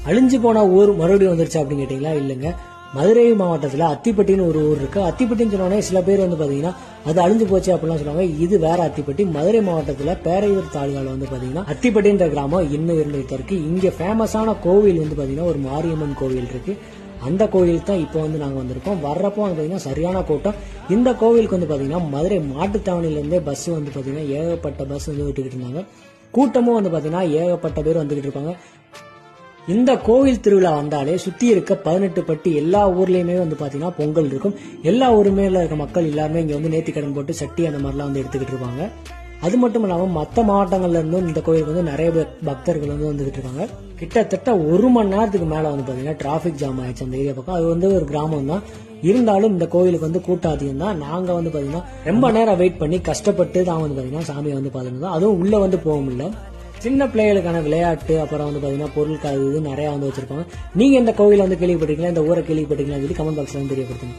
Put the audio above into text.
அழிஞ்சு போன ஊர் மறுபடியும் வந்துருச்சு அப்படின்னு கேட்டீங்களா? இல்லைங்க. மதுரை மாவட்டத்துல அத்திப்பட்டின்னு ஒரு ஊர் இருக்கு. அத்திப்பட்டின்னு சொன்னோடனே சில பேர் பாத்தீங்கன்னா அது அழிஞ்சு போச்சு அப்படிலாம் சொல்லுவாங்க. இது வேற அத்திப்பட்டி. மதுரை மாவட்டத்துல பேரையூர் தாலுகால பாத்தீங்கன்னா அத்திப்பட்டின்ற கிராமம் இன்னும் இருந்துட்டு இருக்கு. இங்க ஃபேமஸான கோவில் பாத்தீங்கன்னா ஒரு மாரியம்மன் கோவில் இருக்கு. அந்த கோவில் தான் இப்போ நாங்க வந்திருக்கோம். வர்றப்போ பாத்தீங்கன்னா சரியான கூட்டம். இந்த கோவிலுக்கு பாத்தீங்கன்னா மதுரை மாட்டுத்தாவணில இருந்தே பஸ் பாத்தீங்கன்னா ஏகப்பட்ட பஸ் விட்டுக்கிட்டு இருந்தாங்க. கூட்டமும் பாத்தீங்கன்னா ஏகப்பட்ட பேர் வந்துகிட்டு இருப்பாங்க. இந்த கோவில் திருவிழா வந்தாலே சுத்தி இருக்க 18 பட்டி எல்லா ஊர்லயுமே பாத்தீங்கன்னா பொங்கல் இருக்கும். எல்லா ஊருமே இருக்க மக்கள் எல்லாருமே இங்க நேர்த்திக்கடன் போட்டு சட்டி அந்த மாதிரிலாம் எடுத்துக்கிட்டு இருப்பாங்க. அது மட்டும் இல்லாம மற்ற மாவட்டங்கள்ல இருந்தும் இந்த கோயிலுக்கு நிறைய பக்தர்கள் வந்துகிட்டு இருக்காங்க. கிட்டத்தட்ட 1 மணி நேரத்துக்கு மேல பாத்தீங்கன்னா டிராபிக் ஜாம் ஆயிடுச்சு அந்த ஏரியா பக்கம். அது ஒரு கிராமம் தான். இருந்தாலும் இந்த கோயிலுக்கு கூட்டம் அதிகம் தான். நாங்க பாத்தீங்கன்னா ரொம்ப நேரம் வெயிட் பண்ணி கஷ்டப்பட்டு தான் பாத்தீங்கன்னா சாமியை பாத்துருந்தோம். அதுவும் உள்ள போக முடியல. சின்ன பிள்ளைகளுக்கான விளையாட்டு அப்புறம் பாத்தீங்கன்னா பொருட்கள் நிறைய வச்சிருப்பாங்க. நீங்க இந்த கோவில் கேள்விப்பட்டீங்களா? இந்த ஊரை கேள்விப்பட்டீங்களா? சொல்லி கமெண்ட் பாக்ஸ்ல தெரியப்படுத்துங்க.